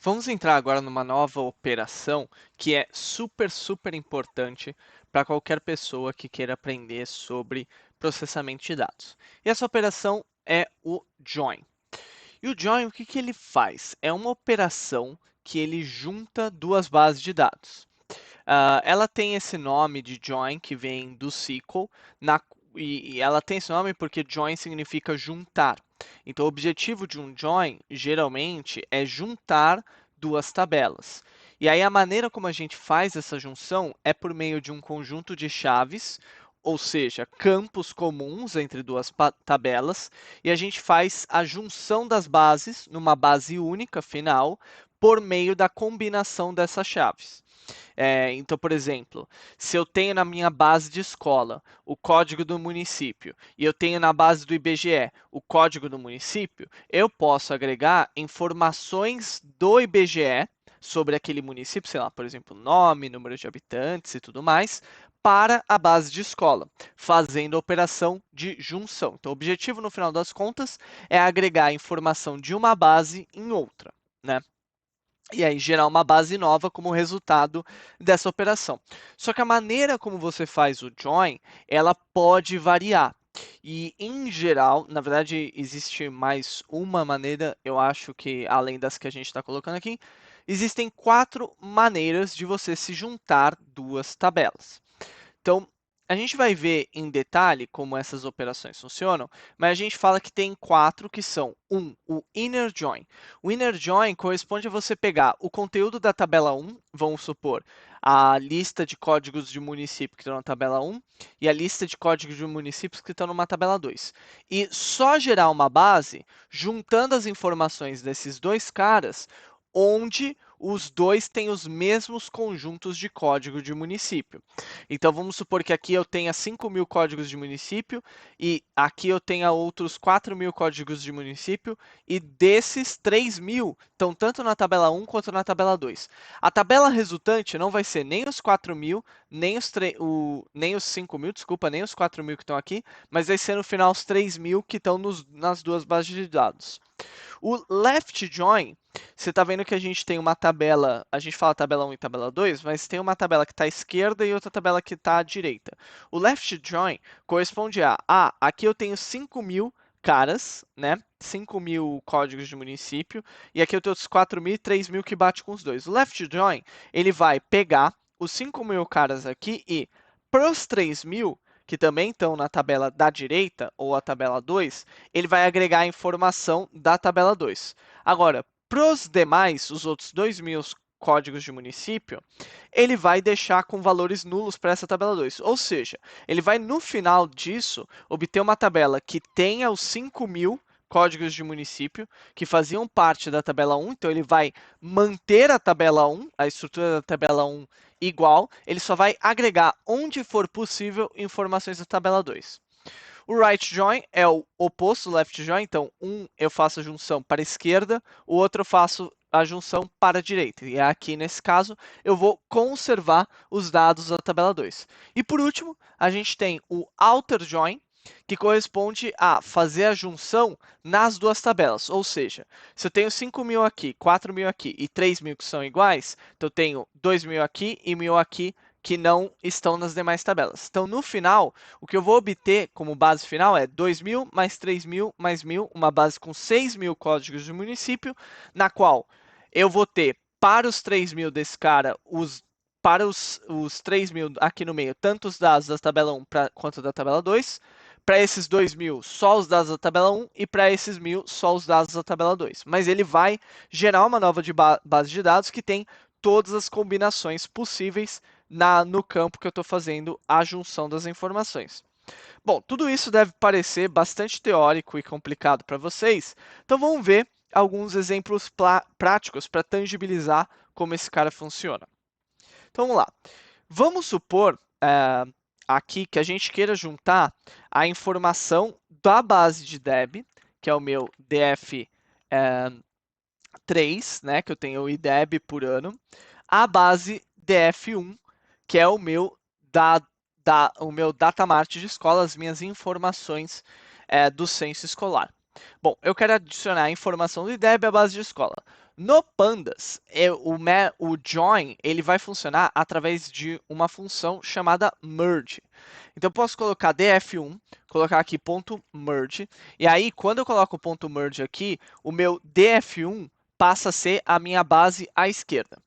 Vamos entrar agora numa nova operação que é super importante para qualquer pessoa que queira aprender sobre processamento de dados. E essa operação é o join. E o join, o que ele faz? É uma operação que ele junta duas bases de dados. Ela tem esse nome de join que vem do SQL, e ela tem esse nome porque join significa juntar. Então, o objetivo de um join, geralmente, é juntar duas tabelas. E aí, a maneira como a gente faz essa junção é por meio de um conjunto de chaves, ou seja, campos comuns entre duas tabelas, e a gente faz a junção das bases numa base única final por meio da combinação dessas chaves. Então, por exemplo, se eu tenho na minha base de escola o código do município e eu tenho na base do IBGE o código do município, eu posso agregar informações do IBGE sobre aquele município, sei lá, por exemplo, nome, número de habitantes e tudo mais, para a base de escola, fazendo a operação de junção. Então, o objetivo, no final das contas, é agregar a informação de uma base em outra, né? E aí gerar uma base nova como resultado dessa operação. Só que a maneira como você faz o join, ela pode variar. E em geral, na verdade, existe mais uma maneira, eu acho que além das que a gente está colocando aqui, existem quatro maneiras de você se juntar duas tabelas. Então, a gente vai ver em detalhe como essas operações funcionam, mas a gente fala que tem quatro que são, o inner join. O inner join corresponde a você pegar o conteúdo da tabela 1, vamos supor, a lista de códigos de município que estão na tabela 1 e a lista de códigos de municípios que estão numa tabela 2. E só gerar uma base juntando as informações desses dois caras, onde os dois têm os mesmos conjuntos de código de município. Então, vamos supor que aqui eu tenha 5.000 códigos de município e aqui eu tenha outros 4.000 códigos de município e desses 3.000 estão tanto na tabela 1 quanto na tabela 2. A tabela resultante não vai ser nem os 4.000, nem os 5.000, desculpa, nem os 4.000 que estão aqui, mas vai ser no final os 3.000 que estão nas duas bases de dados. O left join, você está vendo que a gente tem uma tabela, a gente fala tabela 1 e tabela 2, mas tem uma tabela que está à esquerda e outra tabela que está à direita. O left join corresponde aqui eu tenho 5.000 caras, né? 5.000 códigos de município, e aqui eu tenho os 4.000 e 3.000 que bate com os dois. O left join, ele vai pegar os 5.000 caras aqui e, para os 3.000, que também estão na tabela da direita, ou a tabela 2, ele vai agregar a informação da tabela 2. Agora, para os demais, os outros 2.000 códigos de município, ele vai deixar com valores nulos para essa tabela 2. Ou seja, ele vai, no final disso, obter uma tabela que tenha os 5.000 códigos de município que faziam parte da tabela 1, então ele vai manter a tabela 1, a estrutura da tabela 1 igual, ele só vai agregar, onde for possível, informações da tabela 2. O right join é o oposto do left join, então eu faço a junção para a esquerda, o outro eu faço a junção para a direita. E aqui, nesse caso, eu vou conservar os dados da tabela 2. E por último, a gente tem o outer join, que corresponde a fazer a junção nas duas tabelas. Ou seja, se eu tenho 5.000 aqui, 4.000 aqui e 3.000 que são iguais, então eu tenho 2.000 aqui e 1.000 aqui que não estão nas demais tabelas. Então, no final, o que eu vou obter como base final é 2.000 mais 3.000 mais 1.000, uma base com 6.000 códigos de município, na qual eu vou ter para os 3.000 desse cara, para os 3.000 aqui no meio, tanto os dados da tabela 1 quanto da tabela 2. Para esses 2.000, só os dados da tabela 1 e para esses 1.000, só os dados da tabela 2. Mas ele vai gerar uma nova base de dados que tem todas as combinações possíveis no campo que eu estou fazendo a junção das informações. Bom, tudo isso deve parecer bastante teórico e complicado para vocês, então vamos ver alguns exemplos práticos para tangibilizar como esse cara funciona. Então vamos lá. Vamos supor aqui que a gente queira juntar a informação da base de DEB, que é o meu DF3, né, que eu tenho o IDEB por ano, à base DF1, que é o meu datamart de escola, as minhas informações do censo escolar. Bom, eu quero adicionar a informação do IDEB à base de escola. No Pandas, o join ele vai funcionar através de uma função chamada merge. Então, eu posso colocar df1, colocar aqui ponto .merge, e aí, quando eu coloco o ponto .merge aqui, o meu df1 passa a ser a minha base à esquerda.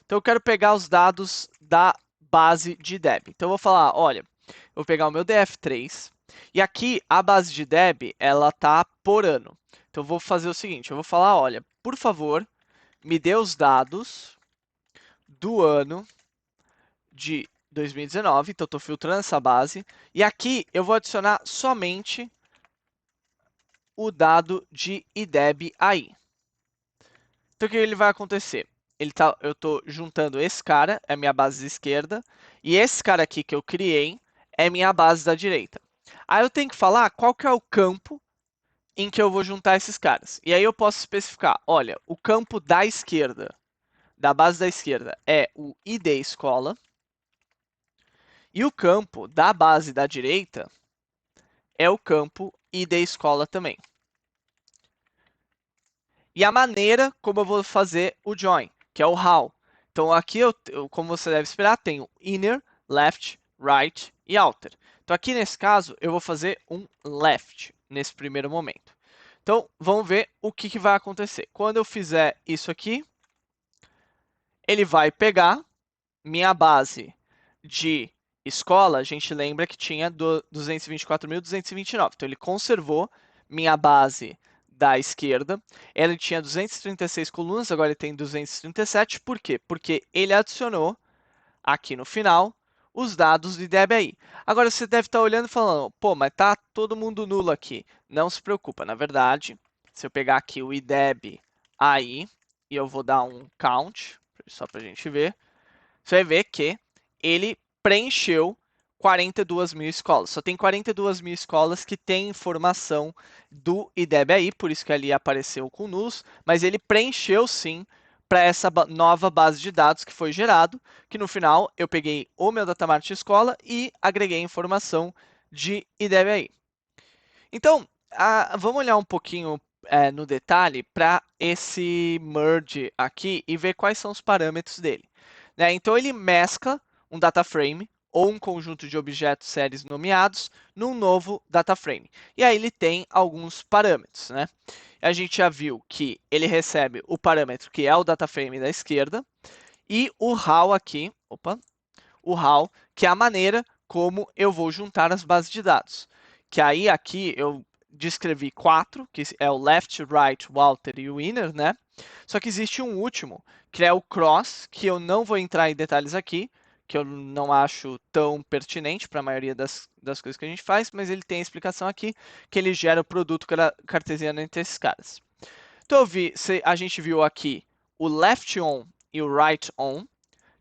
Então, eu quero pegar os dados da base de Deb. Então, eu vou falar, olha, eu vou pegar o meu df3, e aqui a base de Deb, ela tá por ano. Então, eu vou fazer o seguinte, eu vou falar, olha, por favor, me dê os dados do ano de 2019, então estou filtrando essa base, e aqui eu vou adicionar somente o dado de IDEB aí. Então o que ele vai acontecer? Eu estou juntando esse cara, é a minha base esquerda, e esse cara aqui que eu criei é minha base da direita. Aí eu tenho que falar qual que é o campo em que eu vou juntar esses caras. E aí eu posso especificar, olha, o campo da esquerda, da base da esquerda, é o ID escola, e o campo da base da direita é o campo ID escola também. E a maneira como eu vou fazer o join, que é o how. Então aqui, como você deve esperar, tenho inner, left, right e outer. Então aqui nesse caso, eu vou fazer um left nesse primeiro momento. Então vamos ver o que vai acontecer. Quando eu fizer isso aqui, ele vai pegar minha base de escola, a gente lembra que tinha 224.229. Então, ele conservou minha base da esquerda. Ele tinha 236 colunas, agora ele tem 237. Por quê? Porque ele adicionou aqui no final os dados de DBI. Agora, você deve estar olhando e falando, pô, mas tá todo mundo nulo aqui. Não se preocupa, na verdade, se eu pegar aqui o IDEB aí, e eu vou dar um count, só para a gente ver, você vai ver que ele preencheu 42 mil escolas. Só tem 42 mil escolas que têm informação do IDEB aí, por isso que ali apareceu com nus, mas ele preencheu sim para essa nova base de dados que foi gerado, que no final eu peguei o meu datamart escola e agreguei informação de IDEB aí. Então, vamos olhar um pouquinho no detalhe para esse merge aqui e ver quais são os parâmetros dele. Né? Então, ele mescla um data frame ou um conjunto de objetos séries nomeados num novo data frame. E aí ele tem alguns parâmetros. Né? A gente já viu que ele recebe o parâmetro que é o data frame da esquerda e o how aqui, o how, que é a maneira como eu vou juntar as bases de dados. Que aí aqui eu descrevi 4, que é o left, right, o outer e o inner, né? Só que existe um último, que é o cross, que eu não vou entrar em detalhes aqui, que eu não acho tão pertinente para a maioria das coisas que a gente faz, mas ele tem a explicação aqui, que ele gera o produto cartesiano entre esses caras. Então, a gente viu aqui o left on e o right on,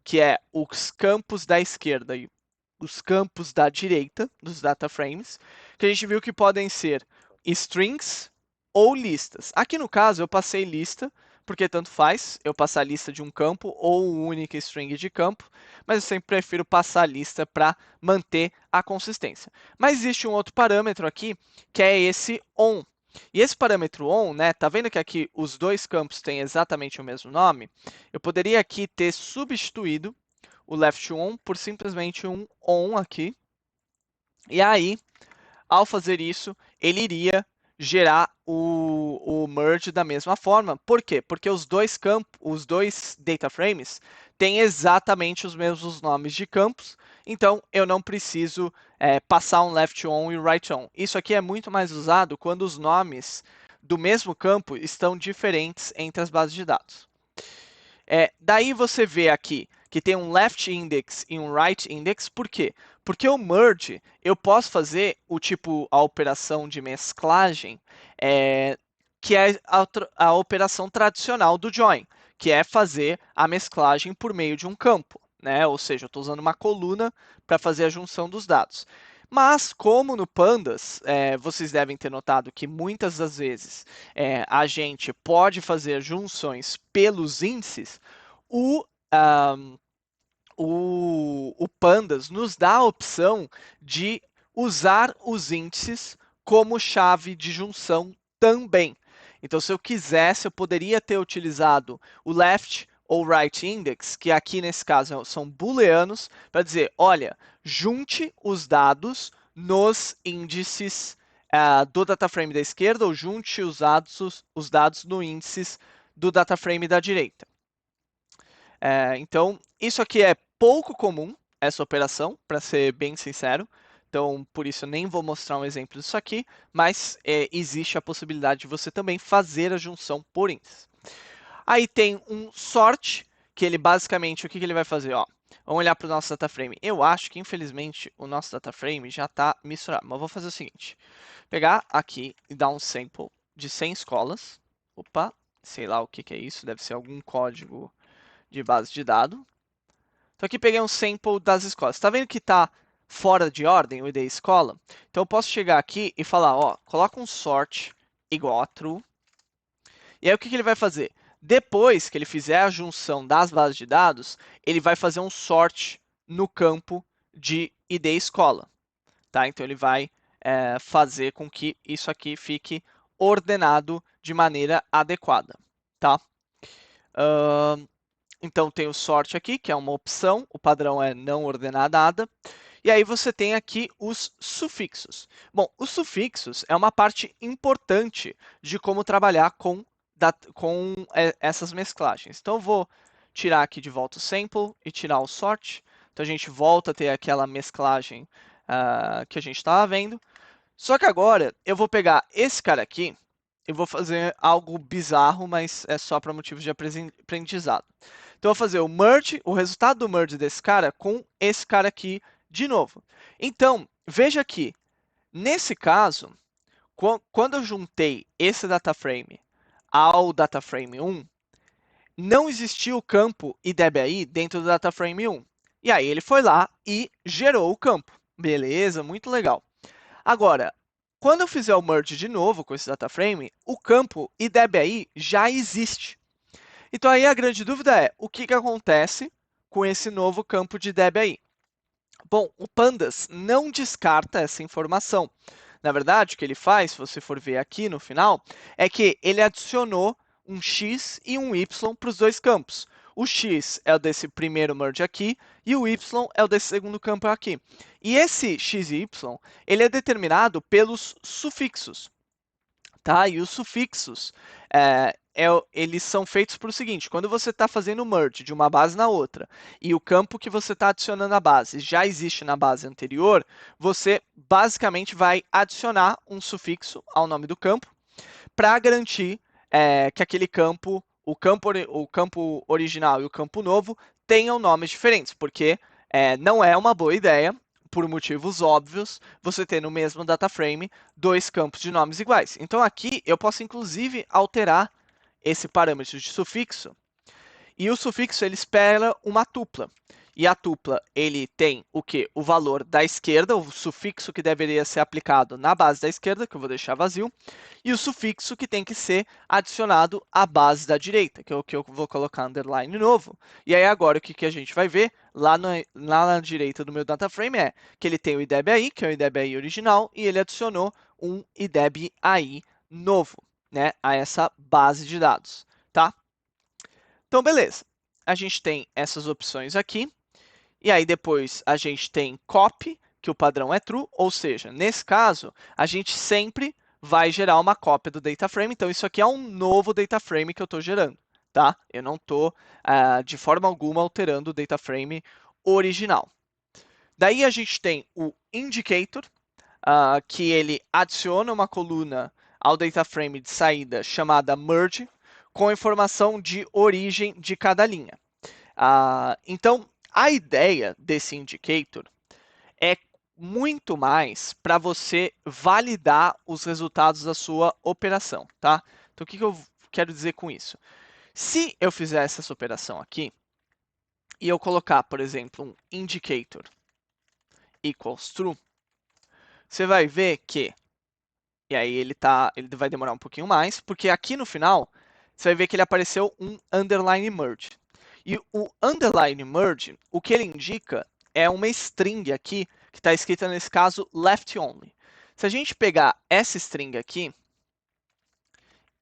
que é os campos da esquerda e os campos da direita dos data frames, que a gente viu que podem ser strings ou listas. Aqui no caso eu passei lista, porque tanto faz eu passar a lista de um campo ou uma única string de campo, mas eu sempre prefiro passar a lista para manter a consistência. Mas existe um outro parâmetro aqui, que é esse on. E esse parâmetro on, né, tá vendo que aqui os dois campos têm exatamente o mesmo nome? Eu poderia aqui ter substituído o left on por simplesmente um on aqui. E aí, ao fazer isso, ele iria gerar o merge da mesma forma. Por quê? Porque os dois campos, os dois data frames têm exatamente os mesmos nomes de campos, então eu não preciso passar um left on e right on. Isso aqui é muito mais usado quando os nomes do mesmo campo estão diferentes entre as bases de dados. Daí você vê aqui que tem um left index e um right index. Por quê? Porque o merge, eu posso fazer a operação de mesclagem, que é a operação tradicional do join, que é fazer a mesclagem por meio de um campo. Né? Ou seja, eu estou usando uma coluna para fazer a junção dos dados. Mas, como no Pandas, vocês devem ter notado que muitas das vezes a gente pode fazer junções pelos índices, o, um, o Pandas nos dá a opção de usar os índices como chave de junção também. Então, se eu quisesse, eu poderia ter utilizado o left ou right index, que aqui nesse caso são booleanos, para dizer, olha, junte os dados nos índices do dataframe da esquerda ou junte os dados no índices do dataframe da direita. Então, isso aqui é pouco comum, essa operação, para ser bem sincero. Então, por isso, eu nem vou mostrar um exemplo disso aqui, mas existe a possibilidade de você também fazer a junção por índices. Aí tem um sort, que ele basicamente, o que ele vai fazer? Ó, vamos olhar para o nosso dataframe. Eu acho que, infelizmente, o nosso dataframe já está misturado, mas eu vou fazer o seguinte. Pegar aqui e dar um sample de 100 escolas. Opa, sei lá o que é isso, deve ser algum código de base de dados. Então aqui peguei um sample das escolas. Está vendo que está fora de ordem o ID escola? Então eu posso chegar aqui e falar, ó, coloca um sort igual a true. E aí o que ele vai fazer? Depois que ele fizer a junção das bases de dados, ele vai fazer um sort no campo de ID escola. Tá? Então ele vai fazer com que isso aqui fique ordenado de maneira adequada. Tá? Então tem o sort aqui, que é uma opção, o padrão é não ordenar nada. E aí você tem aqui os sufixos. Bom, os sufixos é uma parte importante de como trabalhar com essas mesclagens. Então eu vou tirar aqui de volta o sample e tirar o sort. Então a gente volta a ter aquela mesclagem que a gente estava vendo. Só que agora eu vou pegar esse cara aqui e vou fazer algo bizarro, mas é só para motivos de aprendizado. Então, eu vou fazer o merge, o resultado do merge desse cara com esse cara aqui de novo. Então, veja que, nesse caso, quando eu juntei esse dataframe ao dataframe 1, não existia o campo IDBI dentro do dataframe 1. E aí ele foi lá e gerou o campo. Beleza, muito legal. Agora, quando eu fizer o merge de novo com esse dataframe, o campo IDBI já existe. Então aí a grande dúvida é, o que acontece com esse novo campo de DBI? Bom, o Pandas não descarta essa informação. Na verdade, o que ele faz, se você for ver aqui no final, é que ele adicionou um x e um y para os dois campos. O x é o desse primeiro merge aqui e o y é o desse segundo campo aqui. E esse x e y, ele é determinado pelos sufixos. Tá? E os sufixos, eles são feitos para o seguinte, quando você está fazendo merge de uma base na outra e o campo que você está adicionando à base já existe na base anterior, você basicamente vai adicionar um sufixo ao nome do campo para garantir que aquele campo, o campo original e o campo novo tenham nomes diferentes, porque não é uma boa ideia, por motivos óbvios, você ter no mesmo data frame dois campos de nomes iguais. Então aqui eu posso inclusive alterar esse parâmetro de sufixo, e o sufixo ele espera uma tupla. E a tupla ele tem o que? O valor da esquerda, o sufixo que deveria ser aplicado na base da esquerda, que eu vou deixar vazio, e o sufixo que tem que ser adicionado à base da direita, que é o que eu vou colocar underline novo. E aí agora o que a gente vai ver lá na direita do meu data frame é que ele tem o IDEB que é o IDEB original, e ele adicionou um IDEB novo, né, a essa base de dados, tá? Então, beleza. A gente tem essas opções aqui. E aí depois a gente tem copy, que o padrão é true, ou seja, nesse caso, a gente sempre vai gerar uma cópia do data frame. Então, isso aqui é um novo data frame que eu estou gerando, tá? Eu não estou, de forma alguma, alterando o data frame original. Daí a gente tem o indicator, que ele adiciona uma coluna ao data frame de saída chamada merge, com a informação de origem de cada linha. Então, a ideia desse indicator é muito mais para você validar os resultados da sua operação, tá? Então, o que eu quero dizer com isso? Se eu fizer essa operação aqui e eu colocar, por exemplo, um indicator equals true, você vai ver que, e aí ele vai demorar um pouquinho mais, porque aqui no final você vai ver que ele apareceu um underline merge. E o underline merge, o que ele indica é uma string aqui, que está escrita nesse caso left only. Se a gente pegar essa string aqui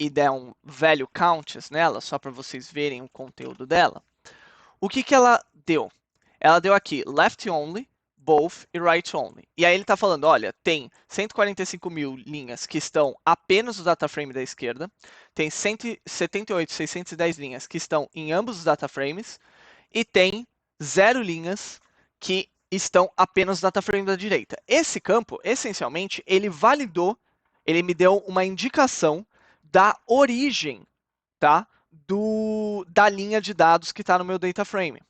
e der um value counts nela, só para vocês verem o conteúdo dela, o que, que ela deu? Ela deu aqui left only, both e right only. E aí ele está falando, olha, tem 145 mil linhas que estão apenas no data frame da esquerda, tem 178.610 linhas que estão em ambos os data frames, e tem 0 linhas que estão apenas no data frame da direita. Esse campo, essencialmente, ele validou, ele me deu uma indicação da origem, tá? Da linha de dados que está no meu data frame.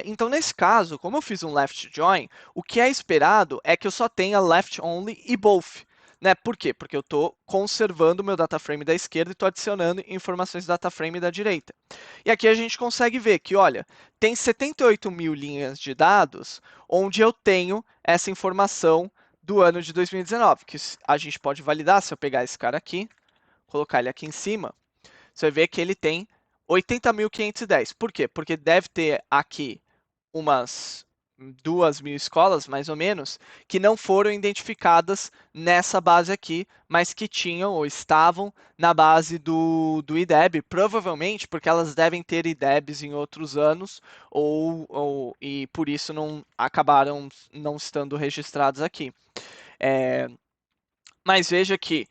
Então, nesse caso, como eu fiz um left join, o que é esperado é que eu só tenha left only e both. Né? Por quê? Porque eu estou conservando o meu data frame da esquerda e estou adicionando informações do data frame da direita. E aqui a gente consegue ver que, olha, tem 78 mil linhas de dados onde eu tenho essa informação do ano de 2019, que a gente pode validar se eu pegar esse cara aqui, colocar ele aqui em cima, você vai ver que ele tem 80.510. Por quê? Porque deve ter aqui umas 2.000 escolas, mais ou menos, que não foram identificadas nessa base aqui, mas que tinham ou estavam na base do IDEB, provavelmente porque elas devem ter IDEBs em outros anos, e por isso não acabaram não estando registrados aqui. Mas veja que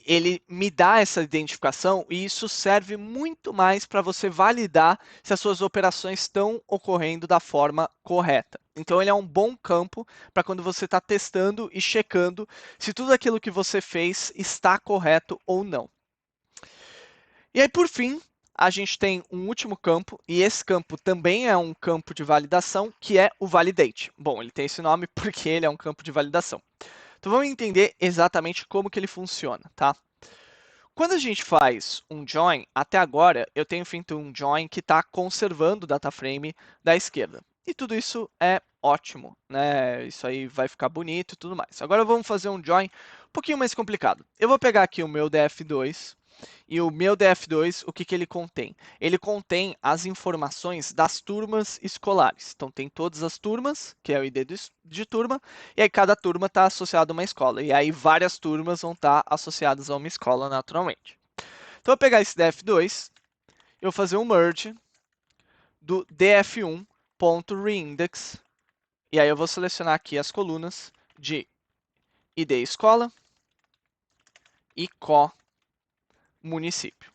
ele me dá essa identificação e isso serve muito mais para você validar se as suas operações estão ocorrendo da forma correta. Então, ele é um bom campo para quando você está testando e checando se tudo aquilo que você fez está correto ou não. E aí, por fim, a gente tem um último campo, e esse campo também é um campo de validação, que é o validate. Bom, ele tem esse nome porque ele é um campo de validação. Então vamos entender exatamente como que ele funciona, tá? Quando a gente faz um join, até agora eu tenho feito um join que está conservando o data frame da esquerda. E tudo isso é ótimo, né? Isso aí vai ficar bonito e tudo mais. Agora vamos fazer um join um pouquinho mais complicado. Eu vou pegar aqui o meu DF2 e o meu DF2, o que, que ele contém? Ele contém as informações das turmas escolares. Então, tem todas as turmas, que é o ID de turma, e aí cada turma está associada a uma escola. E aí várias turmas vão estar associadas a uma escola naturalmente. Então, eu vou pegar esse DF2, eu vou fazer um merge do df1.reindex, e aí eu vou selecionar aqui as colunas de ID escola e co município.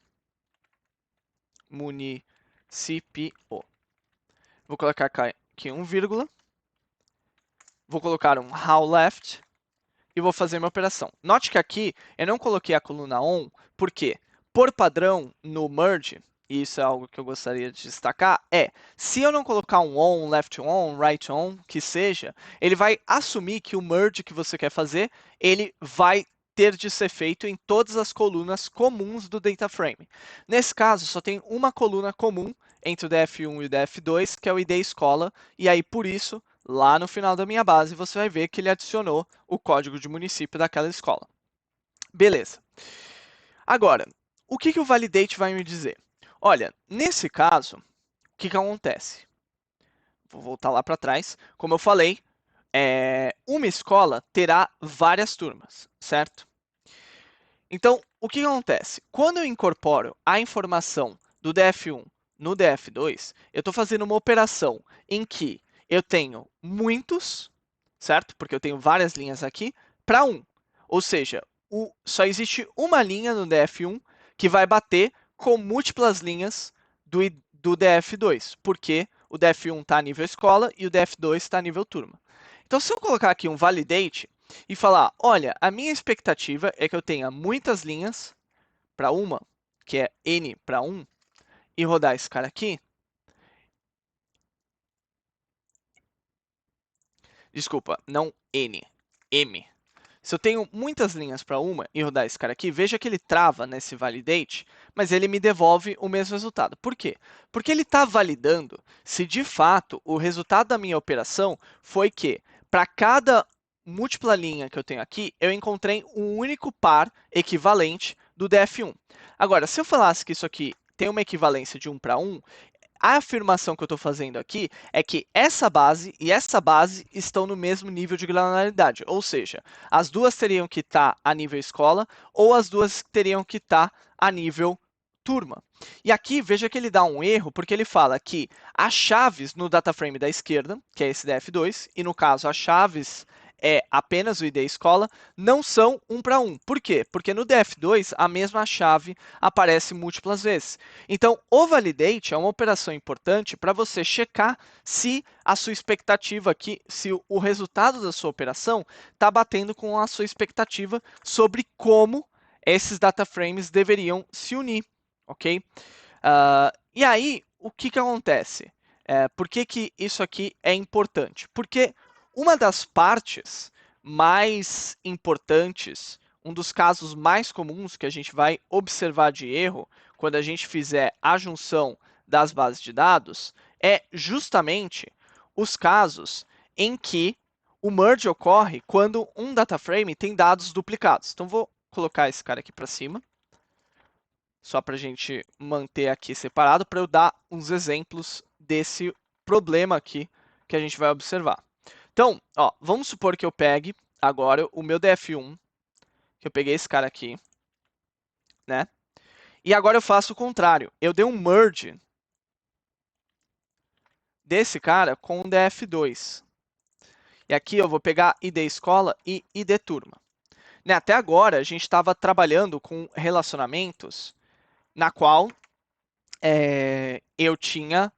Município. Vou colocar aqui um vírgula. Vou colocar um how left e vou fazer minha operação. Note que aqui eu não coloquei a coluna on, porque por padrão no merge, e isso é algo que eu gostaria de destacar, se eu não colocar um on, left on, right on, que seja, ele vai assumir que o merge que você quer fazer, ele vai ter de ser feito em todas as colunas comuns do data frame. Nesse caso, só tem uma coluna comum entre o df1 e o df2, que é o ID escola, e aí por isso, lá no final da minha base, você vai ver que ele adicionou o código de município daquela escola. Beleza. Agora, o que, que o validate vai me dizer? Olha, nesse caso, o que, que acontece? Vou voltar lá para trás. Como eu falei, uma escola terá várias turmas, certo? Então, o que acontece? Quando eu incorporo a informação do DF1 no DF2, eu estou fazendo uma operação em que eu tenho muitos, certo? Porque eu tenho várias linhas aqui, para 1. Ou seja, só existe uma linha no DF1 que vai bater com múltiplas linhas do DF2, porque o DF1 está a nível escola e o DF2 está a nível turma. Então, se eu colocar aqui um validate e falar, olha, a minha expectativa é que eu tenha muitas linhas para uma, que é n para 1, e rodar esse cara aqui. Desculpa, não n, m. Se eu tenho muitas linhas para uma e rodar esse cara aqui, veja que ele trava nesse validate, mas ele me devolve o mesmo resultado. Por quê? Porque ele está validando se de fato o resultado da minha operação foi que para cada múltipla linha que eu tenho aqui, eu encontrei um único par equivalente do DF1. Agora, se eu falasse que isso aqui tem uma equivalência de 1 para 1, a afirmação que eu estou fazendo aqui é que essa base e essa base estão no mesmo nível de granularidade, ou seja, as duas teriam que estar a nível escola ou as duas teriam que estar a nível turma. E aqui, veja que ele dá um erro, porque ele fala que as chaves no data frame da esquerda, que é esse df2, e no caso as chaves é apenas o ID escola, não são 1 para 1. Por quê? Porque no df2 a mesma chave aparece múltiplas vezes. Então, o validate é uma operação importante para você checar se a sua expectativa aqui, se o resultado da sua operação está batendo com a sua expectativa sobre como esses data frames deveriam se unir, ok? E aí, o que acontece? Por que isso aqui é importante? Porque uma das partes mais importantes, um dos casos mais comuns que a gente vai observar de erro quando a gente fizer a junção das bases de dados, é justamente os casos em que o merge ocorre quando um data frame tem dados duplicados. Então, vou colocar esse cara aqui para cima, só para a gente manter aqui separado, para eu dar uns exemplos desse problema aqui que a gente vai observar. Então, ó, vamos supor que eu pegue agora o meu df1, que eu peguei esse cara aqui, né? E agora eu faço o contrário. Eu dei um merge desse cara com o df2. E aqui eu vou pegar id escola e id turma. Né? Até agora, a gente estava trabalhando com relacionamentos na qual eu tinha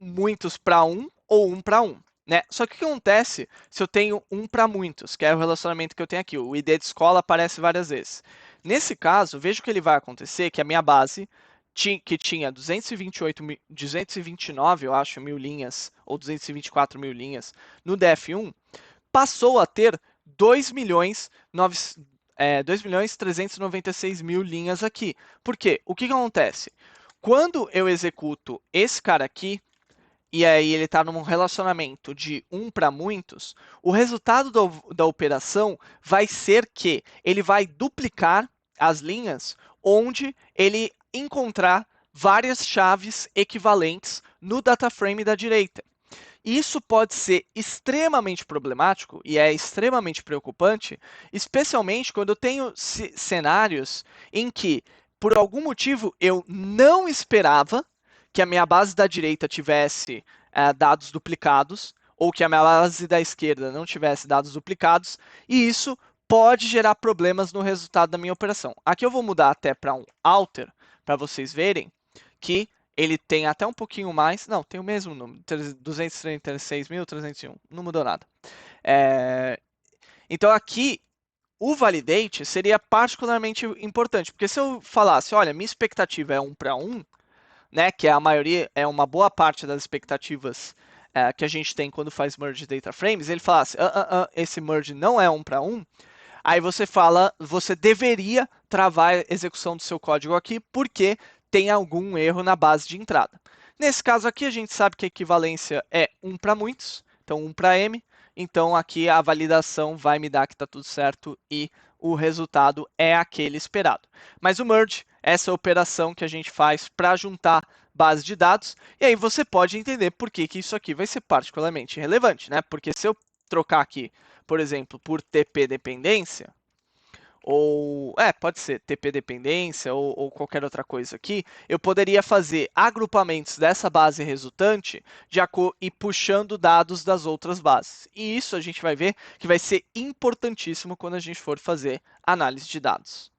muitos para um ou um para um. Né? Só que o que acontece se eu tenho um para muitos, que é o relacionamento que eu tenho aqui? O ID de escola aparece várias vezes. Nesse caso, veja o que ele vai acontecer, que a minha base, que tinha 229, eu acho, mil linhas, ou 224 mil linhas, no DF1, passou a ter 2 milhões 396 mil linhas aqui. Por quê? O que acontece? Quando eu executo esse cara aqui, e aí ele está num relacionamento de um para muitos, o resultado da operação vai ser que ele vai duplicar as linhas onde ele encontrar várias chaves equivalentes no data frame da direita. Isso pode ser extremamente problemático e é extremamente preocupante, especialmente quando eu tenho cenários em que, por algum motivo, eu não esperava que a minha base da direita tivesse dados duplicados, ou que a minha base da esquerda não tivesse dados duplicados, e isso pode gerar problemas no resultado da minha operação. Aqui eu vou mudar até para um alter, para vocês verem que ele tem até um pouquinho mais, não, tem o mesmo número, 236.301, não mudou nada. Então aqui, o validate seria particularmente importante, porque se eu falasse, olha, minha expectativa é 1 para 1, né, que é a maioria, é uma boa parte das expectativas que a gente tem quando faz merge data frames, ele falasse, esse merge não é 1 para 1, aí você fala, você deveria travar a execução do seu código aqui, porque tem algum erro na base de entrada. Nesse caso aqui, a gente sabe que a equivalência é 1 para muitos, então 1 para m, então aqui a validação vai me dar que está tudo certo e o resultado é aquele esperado. Mas o merge, essa operação que a gente faz para juntar base de dados, e aí você pode entender por que isso aqui vai ser particularmente relevante, né? Porque se eu trocar aqui, por exemplo, por TP dependência, ou pode ser TP dependência ou qualquer outra coisa aqui, eu poderia fazer agrupamentos dessa base resultante e puxando dados das outras bases. E isso a gente vai ver que vai ser importantíssimo quando a gente for fazer análise de dados.